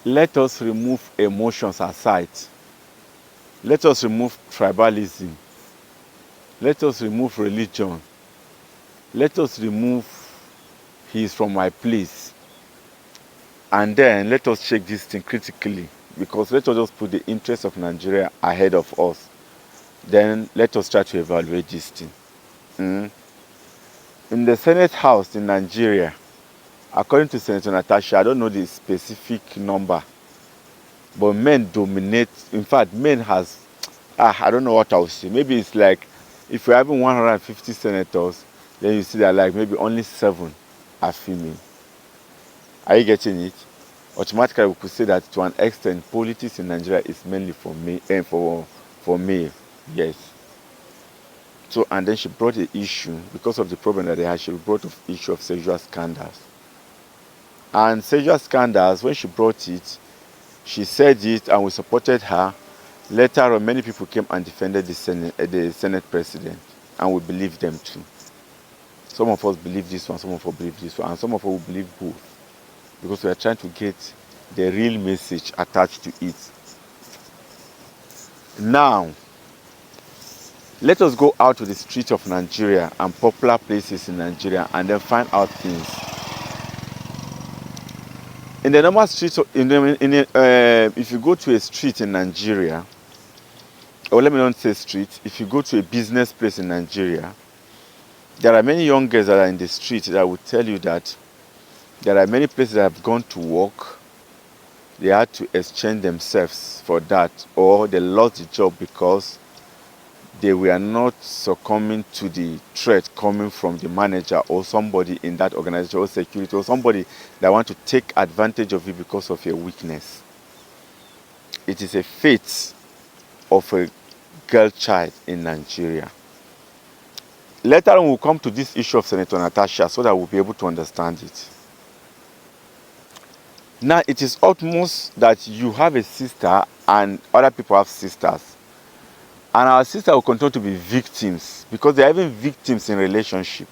let us remove emotions aside. Let us remove tribalism. Let us remove religion. Let us remove he is from my place. And then let us check this thing critically, because let us just put the interests of Nigeria ahead of us. Then let us try to evaluate this thing. In the Senate House in Nigeria, according to Senator Natasha, I don't know the specific number, but men dominate. In fact, men has, I don't know what I would say. Maybe it's like, if we're having 150 senators, then you see that like maybe only 7 are female. Are you getting it? Automatically, we could say that to an extent, politics in Nigeria is mainly for me and for male. Yes. So, and then she brought the issue, because of the problem that they had, she brought the issue of sexual scandals. And sexual scandals, when she brought it, she said it and we supported her. Later on, many people came and defended the Senate president, and we believe them too. Some of us believe this one, some of us believe this one, and some of us will believe both, because we are trying to get the real message attached to it. Now, let us go out to the streets of Nigeria and popular places in Nigeria and then find out things. In the normal streets, if you go to a street in Nigeria, or let me not say street, if you go to a business place in Nigeria, there are many young girls that are in the street that will tell you that there are many places that have gone to work, they had to exchange themselves for that, or they lost the job because they were not succumbing to the threat coming from the manager or somebody in that organization or security or somebody that want to take advantage of you because of your weakness. It is a fate of a girl child in Nigeria. Later on, we'll come to this issue of Senator Natasha so that we'll be able to understand it. Now, it is utmost that you have a sister and other people have sisters. And our sisters will continue to be victims, because they are even victims in relationship.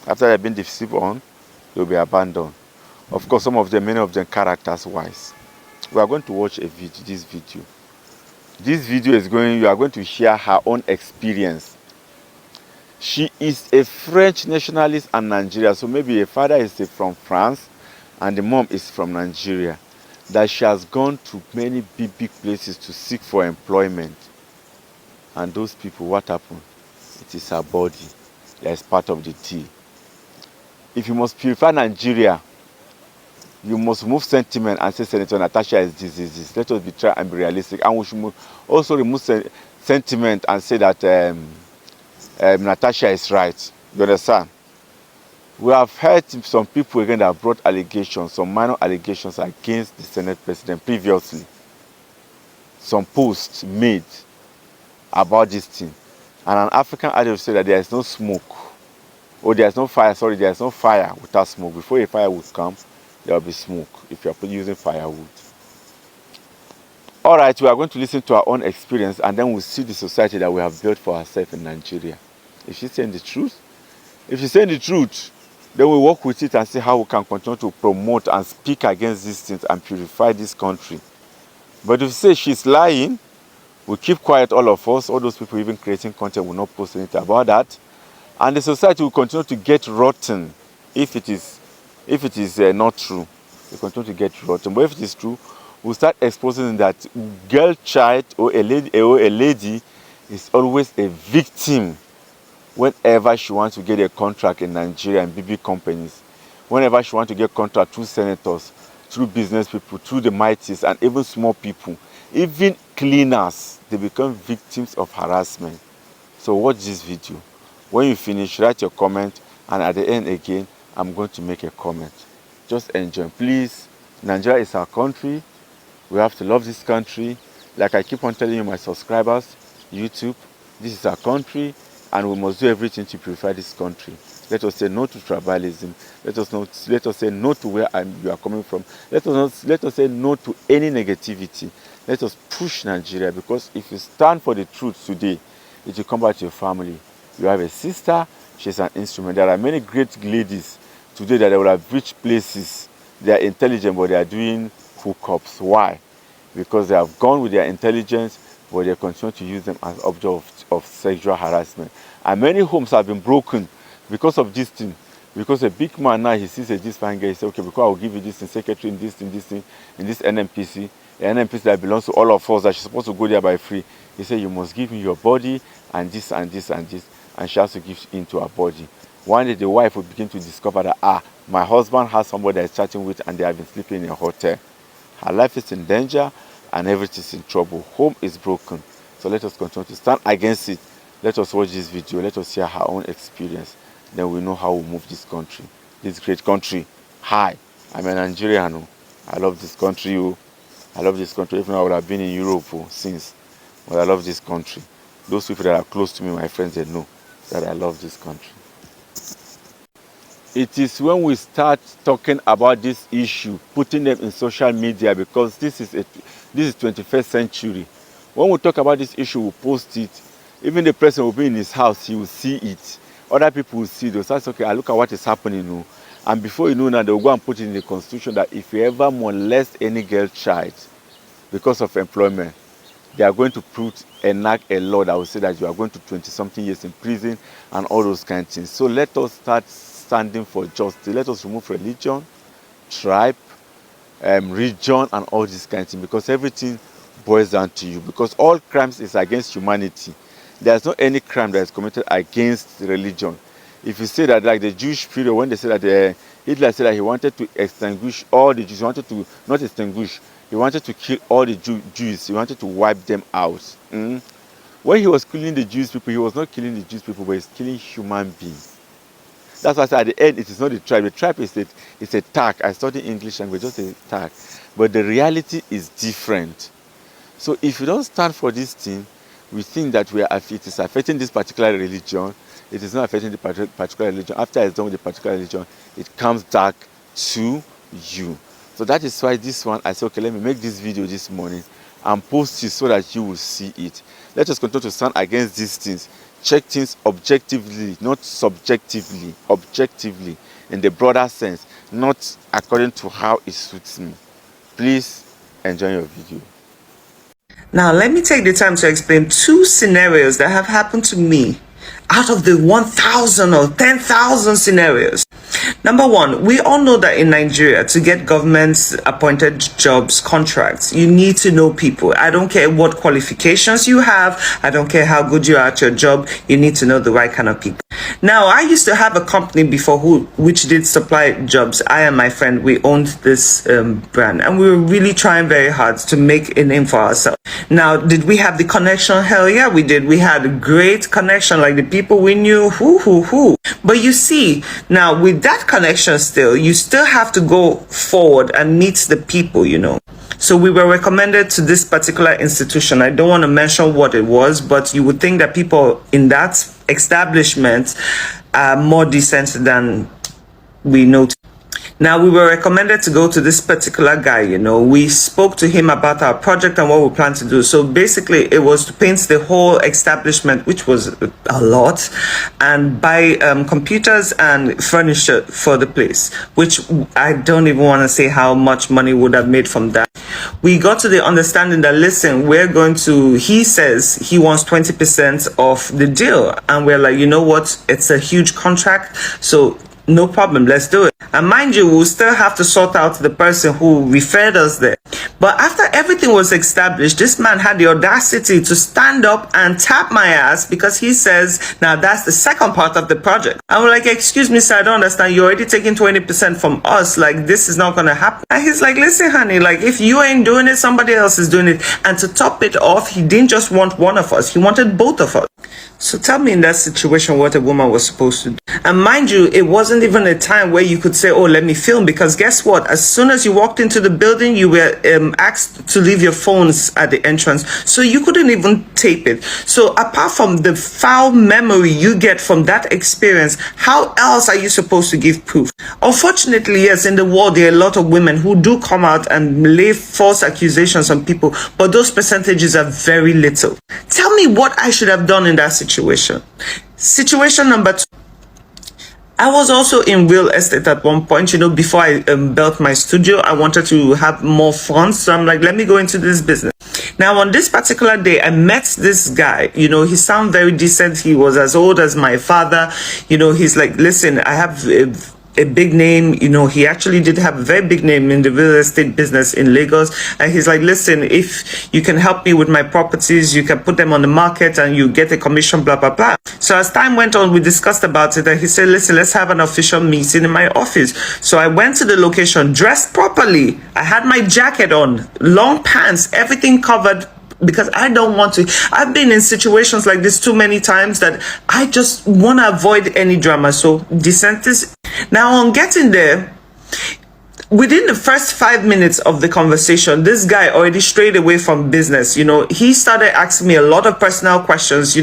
After they've been deceived on, they'll be abandoned. Of course, some of them, many of them characters-wise. We are going to watch this video. This video is you are going to hear her own experience. She is a French nationalist and Nigeria, so maybe a father is from France and the mom is from Nigeria. That she has gone to many big places to seek for employment. And those people, what happened? It is her body that is part of the deal. If you must purify Nigeria, you must remove sentiment and say Senator Natasha is this. Let us try and be realistic. And we should also remove sentiment and say that Natasha is right. You understand? We have heard some people again that have brought allegations, some minor allegations against the Senate president previously. Some posts made about this thing. And an African adage said that there is no smoke, or there is no fire, there is no fire without smoke. Before a fire would come, there will be smoke if you are using firewood. All right, we are going to listen to our own experience, and then we'll see the society that we have built for ourselves in Nigeria. If she's saying the truth, then we work with it and see how we can continue to promote and speak against these things and purify this country. But if you say she's lying, we keep quiet, all of us. All those people even creating content will not post anything about that. And the society will continue to get rotten if it is not true. We continue to get rotten. But if it is true, we'll start exposing that girl child or a lady is always a victim whenever she wants to get a contract in Nigeria and big companies. Whenever she wants to get contract through senators, through business people, through the mighties, and even small people. Even cleaners, they become victims of harassment. So watch this video. When you finish, write your comment, and at the end again, I'm going to make a comment. Just enjoy. Please, Nigeria is our country. We have to love this country. Like I keep on telling you, my subscribers, YouTube, this is our country, and we must do everything to purify this country. Let us say no to tribalism. Let us say no to where you are coming from. Let us say no to any negativity. Let us push Nigeria, because if you stand for the truth today, it will come back to your family. You have a sister, she's an instrument. There are many great ladies today that will have reached places. They are intelligent, but they are doing powerful cops. Why? Because they have gone with their intelligence, but they continue to use them as object of sexual harassment. And many homes have been broken because of this thing. Because a big man now, he sees a this fine guy, he says, okay, because I'll give you this in secretary, in this thing, in this NMPC, an NMPC that belongs to all of us, that she's supposed to go there by free. He said, you must give me your body, and this, and this, and this, and she has to give into her body. One day, the wife will begin to discover that, my husband has somebody that is chatting with, and they have been sleeping in a hotel. Her life is in danger, and everything is in trouble. Home is broken. So let us continue to stand against it. Let us watch this video. Let us hear her own experience. Then we know how we move this country. This great country. Hi, I'm a Nigerian. Oh. I love this country. Oh. I love this country. Even though I would have been in Europe since. But I love this country. Those people that are close to me, my friends, they know that I love this country. It is when we start talking about this issue, putting them in social media, because this is 21st century. When we talk about this issue, we post it. Even the person will be in his house, he will see it. Other people will see it. They'll say, okay, I look at what is happening now. And before you know that, they'll go and put it in the constitution that if you ever molest any girl child because of employment, they are going to enact a law that will say that you are going to 20-something years in prison and all those kind of things. So let us start standing for justice. Let us remove religion, tribe, region, and all these kind of things, because everything boils down to you. Because all crimes is against humanity. There's not any crime that is committed against religion. If you say that, like the Jewish period, when they said that Hitler said that he wanted to extinguish all the Jews, he wanted to not extinguish, he wanted to kill all the Jews, he wanted to wipe them out. When he was killing the Jewish people, he was not killing the Jewish people, but he's killing human beings. That's why I said at the end, it is not the tribe. The tribe is a tag. I studied English language, just a tag. But the reality is different. So if you don't stand for this thing, we think that it is affecting this particular religion. It is not affecting the particular religion. After it's done with the particular religion, it comes back to you. So that is why this one, I said, okay, let me make this video this morning and post it so that you will see it. Let us continue to stand against these things. Check things objectively, not subjectively, objectively, in the broader sense, not according to how it suits me. Please enjoy your video. Now, let me take the time to explain two scenarios that have happened to me out of the 1,000 or 10,000 scenarios. Number one, we all know that in Nigeria, to get government-appointed jobs, contracts, you need to know people. I don't care what qualifications you have. I don't care how good you are at your job. You need to know the right kind of people. Now, I used to have a company before which did supply jobs. I and my friend, we owned this brand, and we were really trying very hard to make a name for ourselves. Now, did we have the connection? Hell yeah, we did. We had a great connection, like the people we knew, who. But you see, now with that connection still, you still have to go forward and meet the people, you know. So we were recommended to this particular institution. I don't want to mention what it was, but you would think that people in that establishment are more decent than we know. Now, we were recommended to go to this particular guy, you know. We spoke to him about our project and what we plan to do. So basically, it was to paint the whole establishment, which was a lot, and buy computers and furniture for the place, which I don't even want to say how much money would have made from that. We got to the understanding that, listen, he says he wants 20% of the deal. And we're like, you know what? It's a huge contract. So no problem, let's do it. And mind you, we'll still have to sort out the person who referred us there. But after everything was established, this man had the audacity to stand up and tap my ass because he says, now that's the second part of the project. I'm like, excuse me, sir, I don't understand. You're already taking 20% from us. Like, this is not going to happen. And he's like, listen, honey, like, if you ain't doing it, somebody else is doing it. And to top it off, he didn't just want one of us. He wanted both of us. So tell me in that situation what a woman was supposed to do. And mind you, it wasn't even a time where you could say, oh, let me film, because guess what? As soon as you walked into the building, you were asked to leave your phones at the entrance. So you couldn't even tape it. So apart from the foul memory you get from that experience, how else are you supposed to give proof? Unfortunately, yes, in the world, there are a lot of women who do come out and lay false accusations on people, but those percentages are very little. Tell me what I should have done in that situation. Situation number two. I was also in real estate at one point, before I built my studio. I wanted to have more funds. So I'm like, let me go into this business. Now, on this particular day, I met this guy. He sounded very decent. He was as old as my father. He's like, listen, I have a big name. He actually did have a very big name in the real estate business in Lagos. And he's like, listen, if you can help me with my properties, you can put them on the market and you get a commission, blah, blah, blah. So as time went on, we discussed about it. And he said, listen, let's have an official meeting in my office. So I went to the location, dressed properly. I had my jacket on, long pants, everything covered, because I don't want to. I've been in situations like this too many times that I just want to avoid any drama. So decent. Now, on getting there, within the first 5 minutes of the conversation, this guy already strayed away from business. He started asking me a lot of personal questions.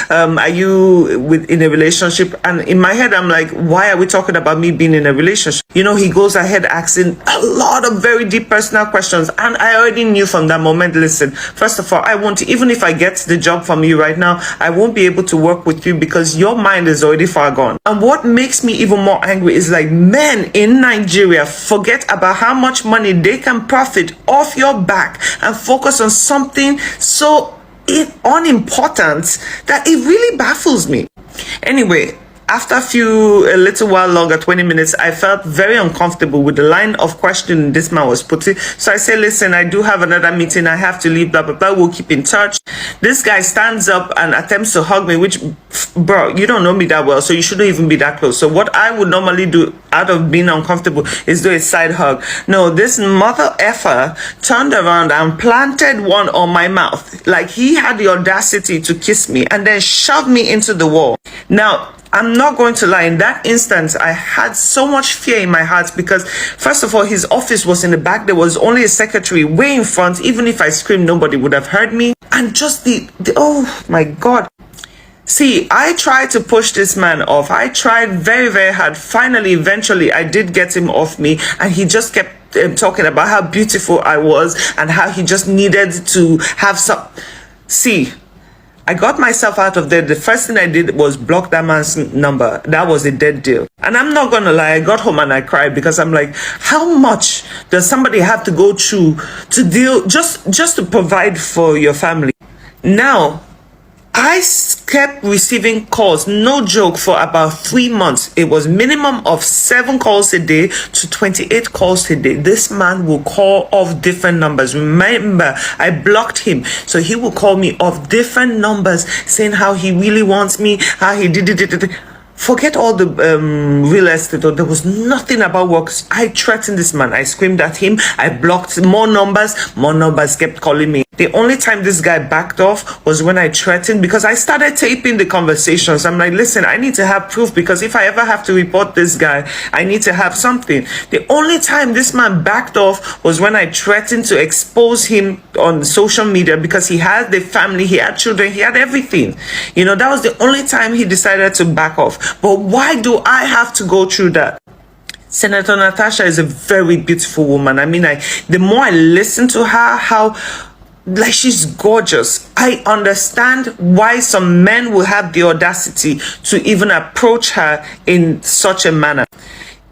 Are you in a relationship? And in my head, I'm like, why are we talking about me being in a relationship? He goes ahead asking a lot of very deep personal questions. And I already knew from that moment, listen, first of all, I won't, even if I get the job from you right now, I won't be able to work with you because your mind is already far gone. And what makes me even more angry is like, men in Nigeria forget about how much money they can profit off your back and focus on something so unimportant that it really baffles me. Anyway, after a little while longer, 20 minutes, I felt very uncomfortable with the line of questioning this man was putting. So I said, listen, I do have another meeting. I have to leave, blah, blah, blah. We'll keep in touch. This guy stands up and attempts to hug me, which, bro, you don't know me that well, so you shouldn't even be that close. So what I would normally do out of being uncomfortable is do a side hug. No, this mother effer turned around and planted one on my mouth. Like he had the audacity to kiss me and then shoved me into the wall. Now, I'm not going to lie, in that instance, I had so much fear in my heart because, first of all, his office was in the back. There was only a secretary way in front. Even if I screamed, nobody would have heard me. And just oh my God. See, I tried to push this man off. I tried very, very hard. Finally, eventually, I did get him off me. And he just kept talking about how beautiful I was and how he just needed to have some... See, I got myself out of there. The first thing I did was block that man's number. That was a dead deal. And I'm not gonna lie, I got home and I cried because I'm like, how much does somebody have to go through to deal just to provide for your family? Now, I kept receiving calls, no joke, for about 3 months. It was minimum of 7 calls a day to 28 calls a day. This man will call off different numbers. Remember, I blocked him. So he will call me off different numbers saying how he really wants me, how he did it. Forget all the real estate. There was nothing about work. I threatened this man. I screamed at him. I blocked more numbers. More numbers kept calling me. The only time this guy backed off was when I threatened, because I started taping the conversations. I'm like, listen, I need to have proof, because if I ever have to report this guy, I need to have something. The only time this man backed off was when I threatened to expose him on social media, because he had the family, he had children, he had everything. That was the only time he decided to back off. But why do I have to go through that? Senator Natasha is a very beautiful woman. I mean, the more I listen to her, she's gorgeous. I understand why some men will have the audacity to even approach her in such a manner.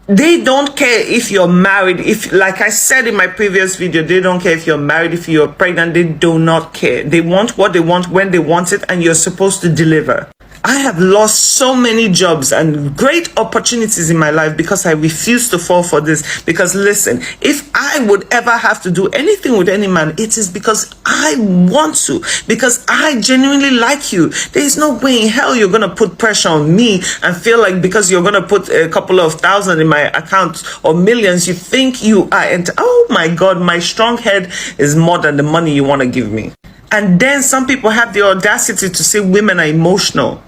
They don't care if you're married. If, like I said in my previous video, they don't care if you're married, if you're pregnant. They do not care. They want what they want when they want it, and you're supposed to deliver. I have lost so many jobs and great opportunities in my life because I refuse to fall for this. Because listen, if I would ever have to do anything with any man, it is because I want to, because I genuinely like you. There is no way in hell you're going to put pressure on me and feel like because you're going to put a couple of thousand in my account or millions, you think you are. And oh my God, my strong head is more than the money you want to give me. And then some people have the audacity to say women are emotional.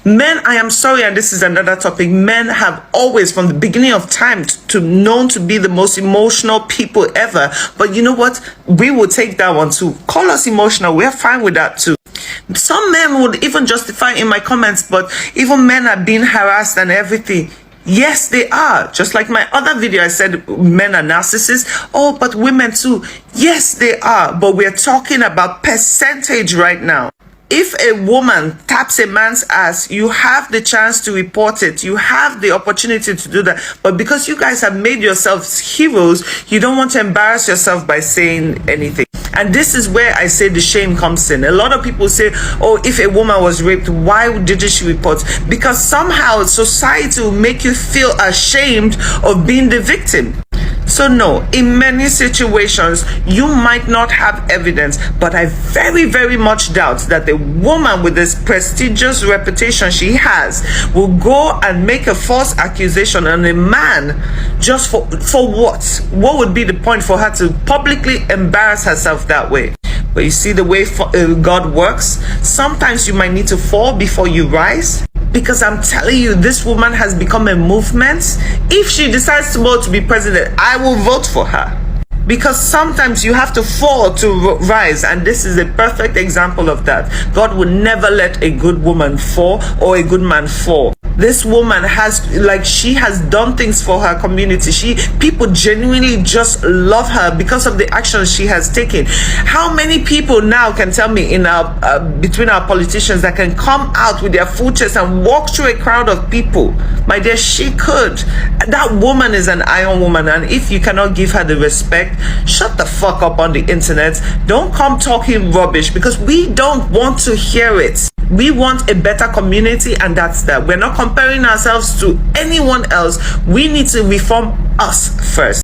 Men, I am sorry, and this is another topic, men have always, from the beginning of time, known to be the most emotional people ever. But you know what? We will take that one too. Call us emotional. We're fine with that too. Some men would even justify in my comments, but even men are being harassed and everything. Yes, they are. Just like my other video, I said men are narcissists. Oh, but women too. Yes, they are. But we're talking about percentage right now. If a woman taps a man's ass, you have the chance to report it. You have the opportunity to do that. But because you guys have made yourselves heroes, you don't want to embarrass yourself by saying anything. And this is where I say the shame comes in. A lot of people say, oh, if a woman was raped, why didn't she report? Because somehow society will make you feel ashamed of being the victim. So no, in many situations, you might not have evidence, but I very, very much doubt that a woman with this prestigious reputation she has will go and make a false accusation on a man just for what? What would be the point for her to publicly embarrass herself that way? But you see the way God works? Sometimes you might need to fall before you rise. Because I'm telling you, this woman has become a movement. If she decides tomorrow to be president, I will vote for her. Because sometimes you have to fall to rise, and this is a perfect example of that. God will never let a good woman fall or a good man fall. This woman she has done things for her community. People genuinely just love her because of the actions she has taken. How many people now can tell me in between our politicians that can come out with their full chest and walk through a crowd of people? My dear, she could. That woman is an iron woman, and if you cannot give her the respect, shut the fuck up on the internet. Don't come talking rubbish, because we don't want to hear it. We want a better community, and that's that. We're not comparing ourselves to anyone else. We need to reform us first.